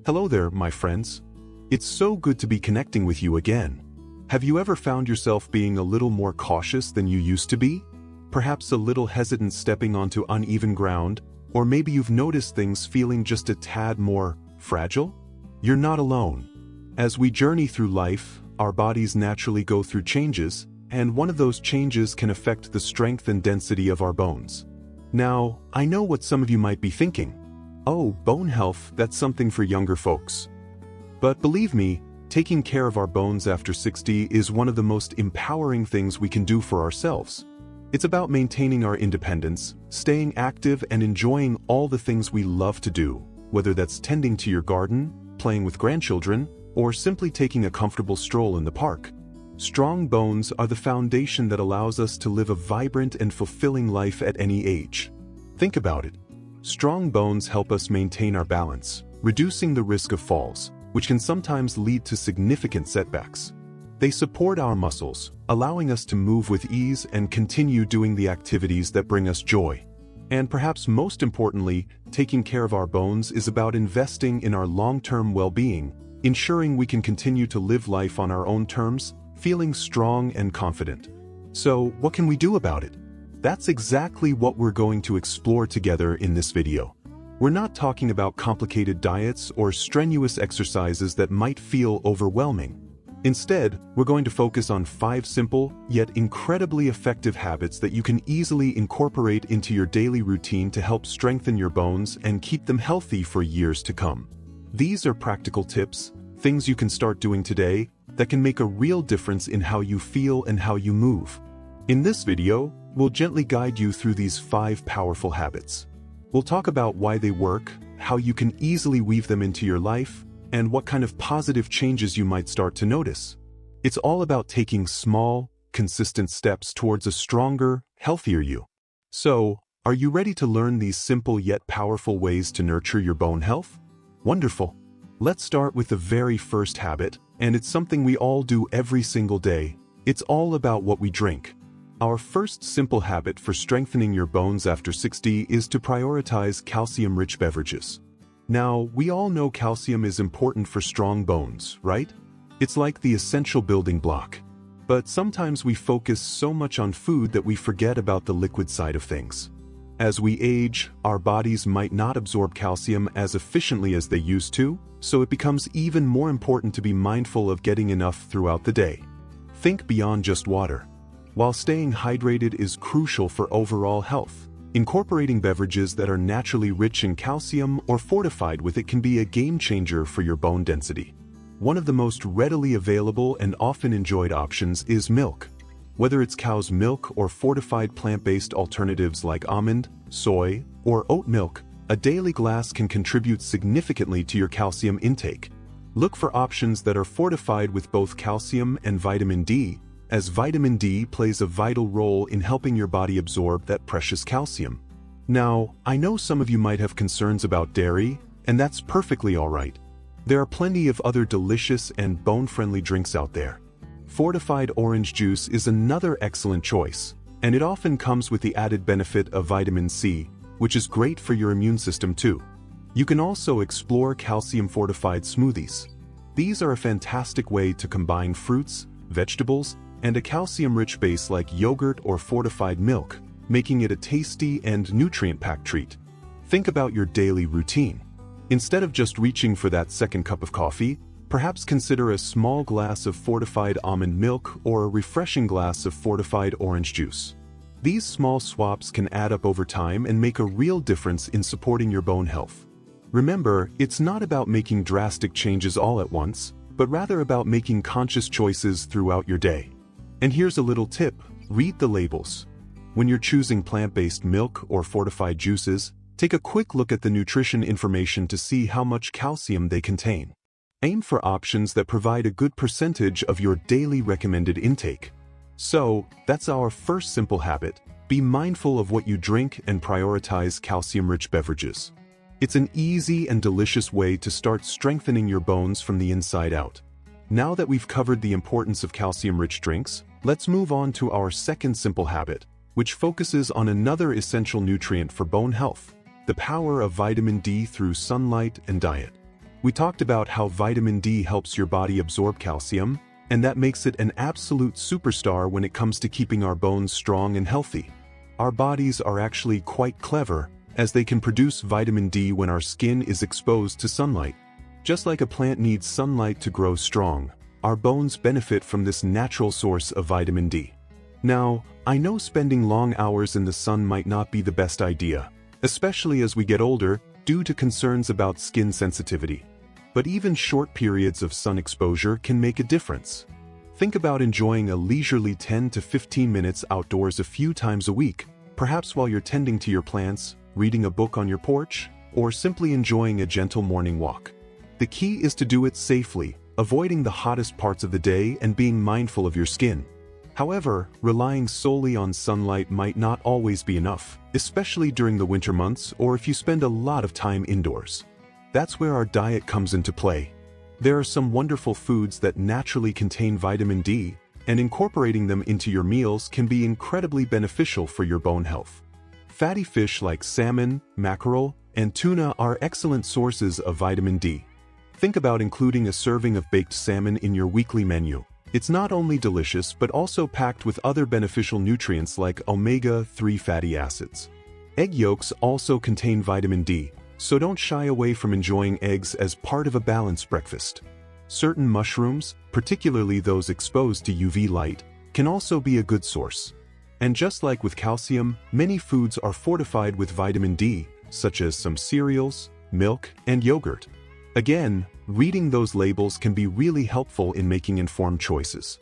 Hello there, my friends. It's so good to be connecting with you again. Have you ever found yourself being a little more cautious than you used to be? Perhaps a little hesitant stepping onto uneven ground, or maybe you've noticed things feeling just a tad more fragile? You're not alone. As we journey through life, our bodies naturally go through changes, and one of those changes can affect the strength and density of our bones. Now, I know what some of you might be thinking. Oh, bone health, that's something for younger folks. But believe me, taking care of our bones after 60 is one of the most empowering things we can do for ourselves. It's about maintaining our independence, staying active, and enjoying all the things we love to do, whether that's tending to your garden, playing with grandchildren, or simply taking a comfortable stroll in the park. Strong bones are the foundation that allows us to live a vibrant and fulfilling life at any age. Think about it. Strong bones help us maintain our balance, reducing the risk of falls, which can sometimes lead to significant setbacks. They support our muscles, allowing us to move with ease and continue doing the activities that bring us joy. And perhaps most importantly, taking care of our bones is about investing in our long-term well-being, ensuring we can continue to live life on our own terms, feeling strong and confident. So, what can we do about it? That's exactly what we're going to explore together in this video. We're not talking about complicated diets or strenuous exercises that might feel overwhelming. Instead, we're going to focus on 5 simple, yet incredibly effective habits that you can easily incorporate into your daily routine to help strengthen your bones and keep them healthy for years to come. These are practical tips, things you can start doing today, that can make a real difference in how you feel and how you move. In this video, we'll gently guide you through these 5 powerful habits. We'll talk about why they work, how you can easily weave them into your life, and what kind of positive changes you might start to notice. It's all about taking small, consistent steps towards a stronger, healthier you. So, are you ready to learn these simple yet powerful ways to nurture your bone health? Wonderful. Let's start with the very first habit, and it's something we all do every single day. It's all about what we drink. Our first simple habit for strengthening your bones after 60 is to prioritize calcium-rich beverages. Now, we all know calcium is important for strong bones, right? It's like the essential building block. But sometimes we focus so much on food that we forget about the liquid side of things. As we age, our bodies might not absorb calcium as efficiently as they used to, so it becomes even more important to be mindful of getting enough throughout the day. Think beyond just water. While staying hydrated is crucial for overall health, incorporating beverages that are naturally rich in calcium or fortified with it can be a game changer for your bone density. One of the most readily available and often enjoyed options is milk. Whether it's cow's milk or fortified plant-based alternatives like almond, soy, or oat milk, a daily glass can contribute significantly to your calcium intake. Look for options that are fortified with both calcium and vitamin D, as vitamin D plays a vital role in helping your body absorb that precious calcium. Now, I know some of you might have concerns about dairy, and that's perfectly alright. There are plenty of other delicious and bone-friendly drinks out there. Fortified orange juice is another excellent choice, and it often comes with the added benefit of vitamin C, which is great for your immune system too. You can also explore calcium-fortified smoothies. These are a fantastic way to combine fruits, vegetables, and a calcium-rich base like yogurt or fortified milk, making it a tasty and nutrient-packed treat. Think about your daily routine. Instead of just reaching for that second cup of coffee, perhaps consider a small glass of fortified almond milk or a refreshing glass of fortified orange juice. These small swaps can add up over time and make a real difference in supporting your bone health. Remember, it's not about making drastic changes all at once, but rather about making conscious choices throughout your day. And here's a little tip: read the labels. When you're choosing plant-based milk or fortified juices, take a quick look at the nutrition information to see how much calcium they contain. Aim for options that provide a good percentage of your daily recommended intake. So, that's our first simple habit: be mindful of what you drink and prioritize calcium-rich beverages. It's an easy and delicious way to start strengthening your bones from the inside out. Now that we've covered the importance of calcium-rich drinks, let's move on to our second simple habit, which focuses on another essential nutrient for bone health: the power of vitamin D through sunlight and diet. We talked about how vitamin D helps your body absorb calcium, and that makes it an absolute superstar when it comes to keeping our bones strong and healthy. Our bodies are actually quite clever, as they can produce vitamin D when our skin is exposed to sunlight. Just like a plant needs sunlight to grow strong, our bones benefit from this natural source of vitamin D. Now, I know spending long hours in the sun might not be the best idea, especially as we get older, due to concerns about skin sensitivity. But even short periods of sun exposure can make a difference. Think about enjoying a leisurely 10 to 15 minutes outdoors a few times a week, perhaps while you're tending to your plants, reading a book on your porch, or simply enjoying a gentle morning walk. The key is to do it safely, avoiding the hottest parts of the day and being mindful of your skin. However, relying solely on sunlight might not always be enough, especially during the winter months or if you spend a lot of time indoors. That's where our diet comes into play. There are some wonderful foods that naturally contain vitamin D, and incorporating them into your meals can be incredibly beneficial for your bone health. Fatty fish like salmon, mackerel, and tuna are excellent sources of vitamin D. Think about including a serving of baked salmon in your weekly menu. It's not only delicious but also packed with other beneficial nutrients like omega-3 fatty acids. Egg yolks also contain vitamin D, so don't shy away from enjoying eggs as part of a balanced breakfast. Certain mushrooms, particularly those exposed to UV light, can also be a good source. And just like with calcium, many foods are fortified with vitamin D, such as some cereals, milk, and yogurt. Again, reading those labels can be really helpful in making informed choices.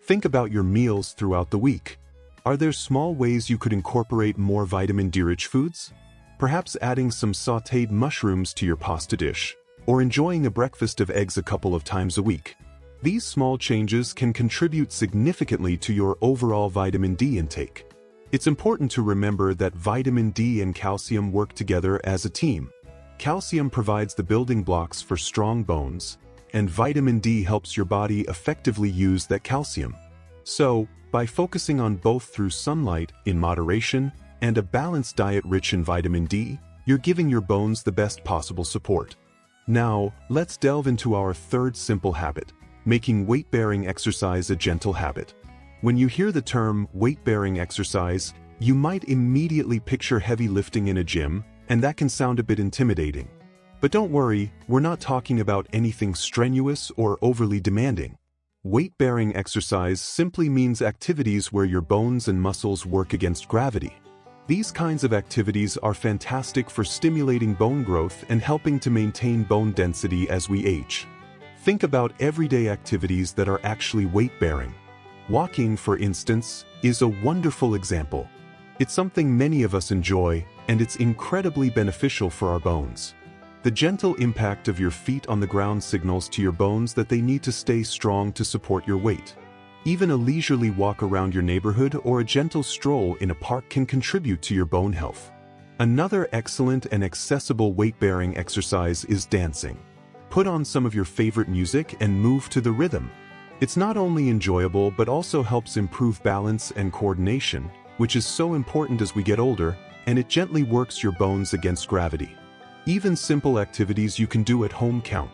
Think about your meals throughout the week. Are there small ways you could incorporate more vitamin D-rich foods? Perhaps adding some sautéed mushrooms to your pasta dish, or enjoying a breakfast of eggs a couple of times a week. These small changes can contribute significantly to your overall vitamin D intake. It's important to remember that vitamin D and calcium work together as a team. Calcium provides the building blocks for strong bones, and vitamin D helps your body effectively use that calcium. So, by focusing on both through sunlight, in moderation, and a balanced diet rich in vitamin D, you're giving your bones the best possible support. Now, let's delve into our third simple habit, making weight-bearing exercise a gentle habit. When you hear the term weight-bearing exercise, you might immediately picture heavy lifting in a gym, and that can sound a bit intimidating. But don't worry, we're not talking about anything strenuous or overly demanding. Weight-bearing exercise simply means activities where your bones and muscles work against gravity. These kinds of activities are fantastic for stimulating bone growth and helping to maintain bone density as we age. Think about everyday activities that are actually weight-bearing. Walking, for instance, is a wonderful example. It's something many of us enjoy, and it's incredibly beneficial for our bones. The gentle impact of your feet on the ground signals to your bones that they need to stay strong to support your weight. Even a leisurely walk around your neighborhood or a gentle stroll in a park can contribute to your bone health. Another excellent and accessible weight-bearing exercise is dancing. Put on some of your favorite music and move to the rhythm. It's not only enjoyable but also helps improve balance and coordination, which is so important as we get older, and it gently works your bones against gravity. Even simple activities you can do at home count.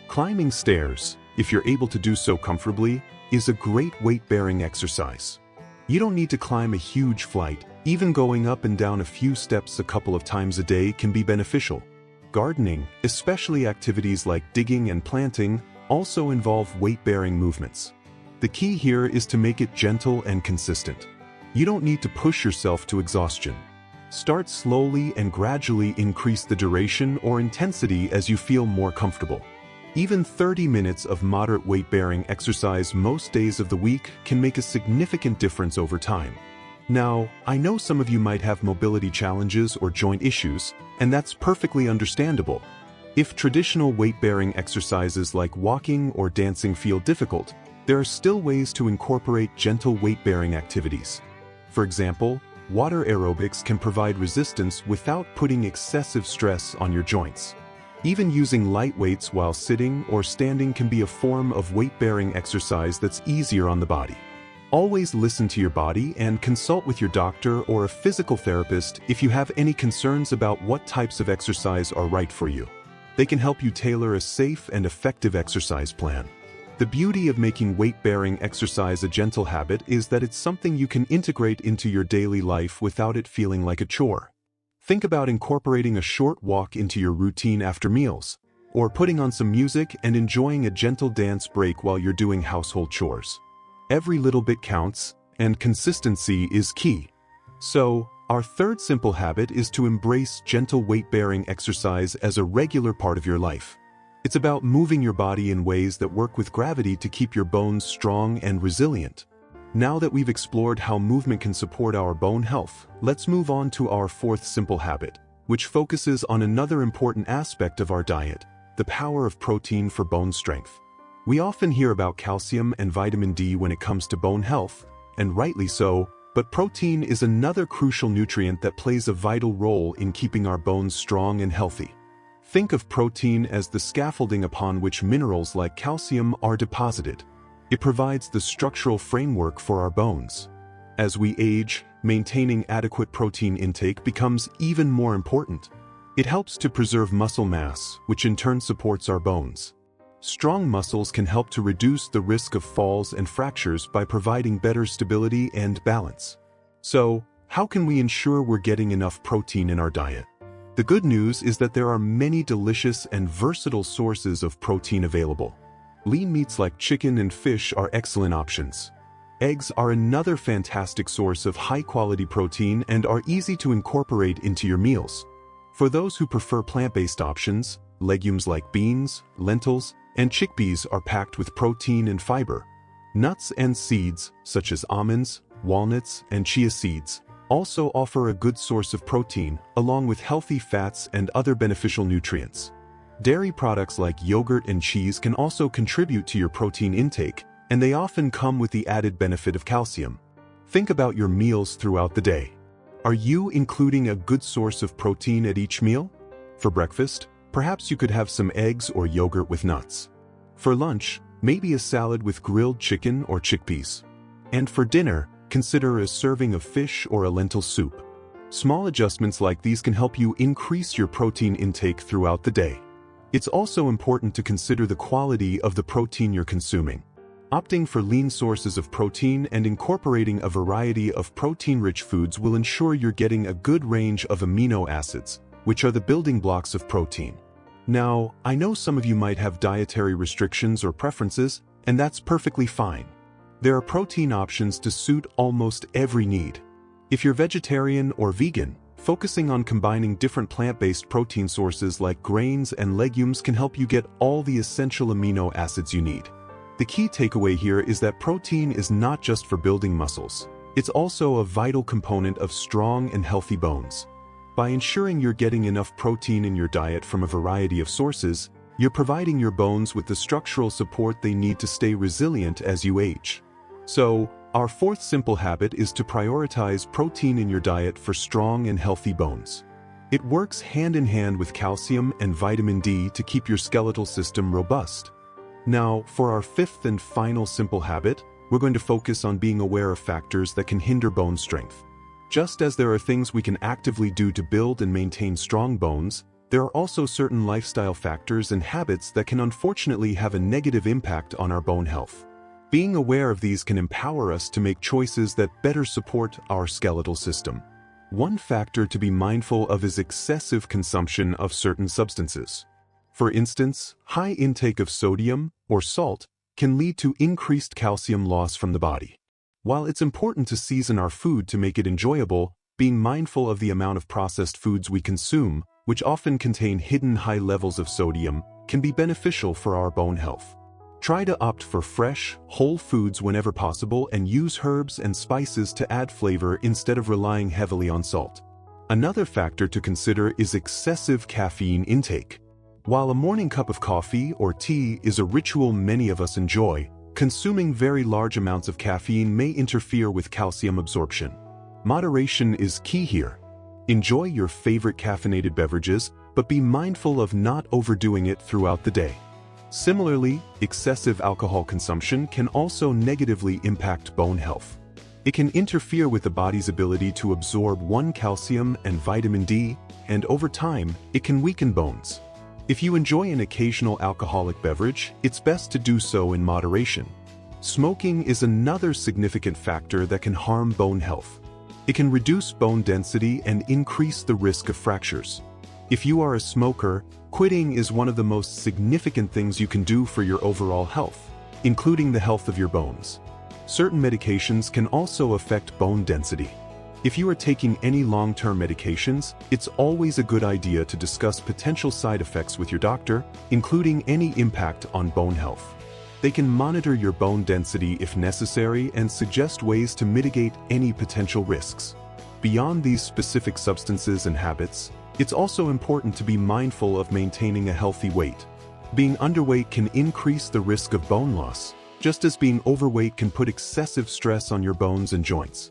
Climbing stairs, if you're able to do so comfortably, is a great weight-bearing exercise. You don't need to climb a huge flight. Even going up and down a few steps a couple of times a day can be beneficial. Gardening, especially activities like digging and planting, also involve weight-bearing movements. The key here is to make it gentle and consistent. You don't need to push yourself to exhaustion. Start slowly and gradually increase the duration or intensity as you feel more comfortable. Even 30 minutes of moderate weight-bearing exercise most days of the week can make a significant difference over time. Now, I know some of you might have mobility challenges or joint issues, and that's perfectly understandable. If traditional weight-bearing exercises like walking or dancing feel difficult, there are still ways to incorporate gentle weight-bearing activities. For example, water aerobics can provide resistance without putting excessive stress on your joints. Even using light weights while sitting or standing can be a form of weight-bearing exercise that's easier on the body. Always listen to your body and consult with your doctor or a physical therapist if you have any concerns about what types of exercise are right for you. They can help you tailor a safe and effective exercise plan. The beauty of making weight-bearing exercise a gentle habit is that it's something you can integrate into your daily life without it feeling like a chore. Think about incorporating a short walk into your routine after meals, or putting on some music and enjoying a gentle dance break while you're doing household chores. Every little bit counts, and consistency is key. So, our third simple habit is to embrace gentle weight-bearing exercise as a regular part of your life. It's about moving your body in ways that work with gravity to keep your bones strong and resilient. Now that we've explored how movement can support our bone health, let's move on to our fourth simple habit, which focuses on another important aspect of our diet: the power of protein for bone strength. We often hear about calcium and vitamin D when it comes to bone health, and rightly so, but protein is another crucial nutrient that plays a vital role in keeping our bones strong and healthy. Think of protein as the scaffolding upon which minerals like calcium are deposited. It provides the structural framework for our bones. As we age, maintaining adequate protein intake becomes even more important. It helps to preserve muscle mass, which in turn supports our bones. Strong muscles can help to reduce the risk of falls and fractures by providing better stability and balance. So, how can we ensure we're getting enough protein in our diet? The good news is that there are many delicious and versatile sources of protein available. Lean meats like chicken and fish are excellent options. Eggs are another fantastic source of high-quality protein and are easy to incorporate into your meals. For those who prefer plant-based options, legumes like beans, lentils, and chickpeas are packed with protein and fiber. Nuts and seeds, such as almonds, walnuts, and chia seeds, also offer a good source of protein, along with healthy fats and other beneficial nutrients. Dairy products like yogurt and cheese can also contribute to your protein intake, and they often come with the added benefit of calcium. Think about your meals throughout the day. Are you including a good source of protein at each meal? For breakfast, perhaps you could have some eggs or yogurt with nuts. For lunch, maybe a salad with grilled chicken or chickpeas. And for dinner, consider a serving of fish or a lentil soup. Small adjustments like these can help you increase your protein intake throughout the day. It's also important to consider the quality of the protein you're consuming. Opting for lean sources of protein and incorporating a variety of protein-rich foods will ensure you're getting a good range of amino acids, which are the building blocks of protein. Now, I know some of you might have dietary restrictions or preferences, and that's perfectly fine. There are protein options to suit almost every need. If you're vegetarian or vegan, focusing on combining different plant-based protein sources like grains and legumes can help you get all the essential amino acids you need. The key takeaway here is that protein is not just for building muscles. It's also a vital component of strong and healthy bones. By ensuring you're getting enough protein in your diet from a variety of sources, you're providing your bones with the structural support they need to stay resilient as you age. So, our fourth simple habit is to prioritize protein in your diet for strong and healthy bones. It works hand in hand with calcium and vitamin D to keep your skeletal system robust. Now, for our fifth and final simple habit, we're going to focus on being aware of factors that can hinder bone strength. Just as there are things we can actively do to build and maintain strong bones, there are also certain lifestyle factors and habits that can unfortunately have a negative impact on our bone health. Being aware of these can empower us to make choices that better support our skeletal system. One factor to be mindful of is excessive consumption of certain substances. For instance, high intake of sodium or salt can lead to increased calcium loss from the body. While it's important to season our food to make it enjoyable, being mindful of the amount of processed foods we consume, which often contain hidden high levels of sodium, can be beneficial for our bone health. Try to opt for fresh, whole foods whenever possible and use herbs and spices to add flavor instead of relying heavily on salt. Another factor to consider is excessive caffeine intake. While a morning cup of coffee or tea is a ritual many of us enjoy, consuming very large amounts of caffeine may interfere with calcium absorption. Moderation is key here. Enjoy your favorite caffeinated beverages, but be mindful of not overdoing it throughout the day. Similarly, excessive alcohol consumption can also negatively impact bone health. It can interfere with the body's ability to absorb calcium and vitamin D, and over time, it can weaken bones. If you enjoy an occasional alcoholic beverage, it's best to do so in moderation. Smoking is another significant factor that can harm bone health. It can reduce bone density and increase the risk of fractures. If you are a smoker, quitting is one of the most significant things you can do for your overall health, including the health of your bones. Certain medications can also affect bone density. If you are taking any long-term medications, it's always a good idea to discuss potential side effects with your doctor, including any impact on bone health. They can monitor your bone density if necessary and suggest ways to mitigate any potential risks. Beyond these specific substances and habits, it's also important to be mindful of maintaining a healthy weight. Being underweight can increase the risk of bone loss, just as being overweight can put excessive stress on your bones and joints.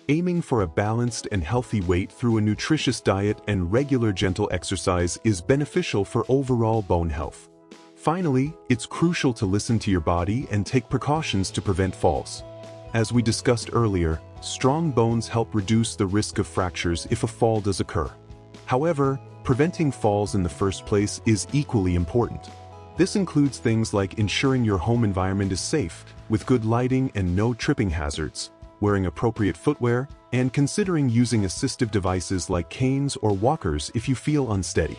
Aiming for a balanced and healthy weight through a nutritious diet and regular gentle exercise is beneficial for overall bone health. Finally, it's crucial to listen to your body and take precautions to prevent falls. As we discussed earlier, strong bones help reduce the risk of fractures if a fall does occur. However, preventing falls in the first place is equally important. This includes things like ensuring your home environment is safe, with good lighting and no tripping hazards, wearing appropriate footwear, and considering using assistive devices like canes or walkers if you feel unsteady.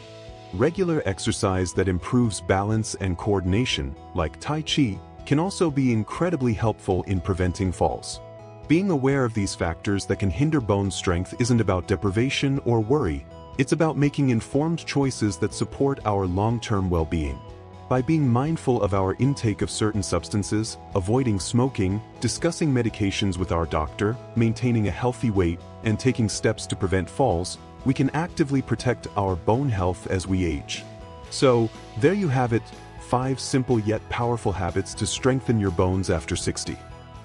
Regular exercise that improves balance and coordination, like Tai Chi, can also be incredibly helpful in preventing falls. Being aware of these factors that can hinder bone strength isn't about deprivation or worry, it's about making informed choices that support our long-term well-being. By being mindful of our intake of certain substances, avoiding smoking, discussing medications with our doctor, maintaining a healthy weight, and taking steps to prevent falls, we can actively protect our bone health as we age. So, there you have it, 5 simple yet powerful habits to strengthen your bones after 60.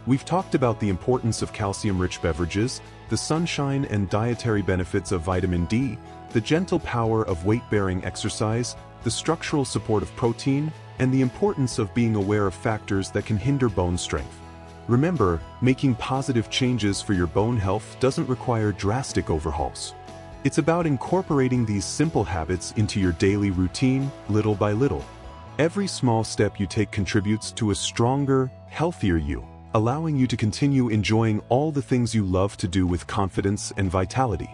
We've talked about the importance of calcium-rich beverages, the sunshine and dietary benefits of vitamin D, the gentle power of weight-bearing exercise, the structural support of protein, and the importance of being aware of factors that can hinder bone strength. Remember, making positive changes for your bone health doesn't require drastic overhauls. It's about incorporating these simple habits into your daily routine, little by little. Every small step you take contributes to a stronger, healthier you, allowing you to continue enjoying all the things you love to do with confidence and vitality.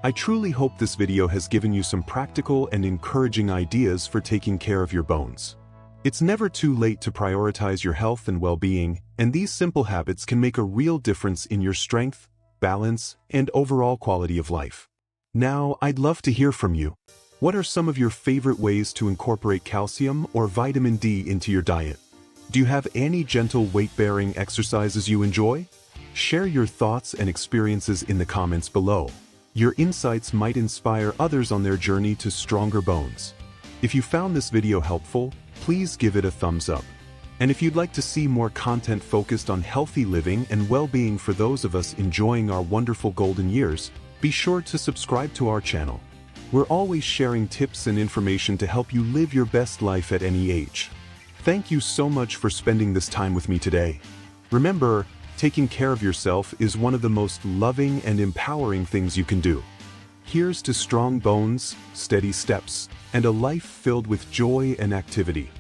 I truly hope this video has given you some practical and encouraging ideas for taking care of your bones. It's never too late to prioritize your health and well-being, and these simple habits can make a real difference in your strength, balance, and overall quality of life. Now, I'd love to hear from you. What are some of your favorite ways to incorporate calcium or vitamin D into your diet? Do you have any gentle weight-bearing exercises you enjoy? Share your thoughts and experiences in the comments below. Your insights might inspire others on their journey to stronger bones. If you found this video helpful, please give it a thumbs up. And if you'd like to see more content focused on healthy living and well-being for those of us enjoying our wonderful golden years, be sure to subscribe to our channel. We're always sharing tips and information to help you live your best life at any age. Thank you so much for spending this time with me today. Remember, taking care of yourself is one of the most loving and empowering things you can do. Here's to strong bones, steady steps, and a life filled with joy and activity.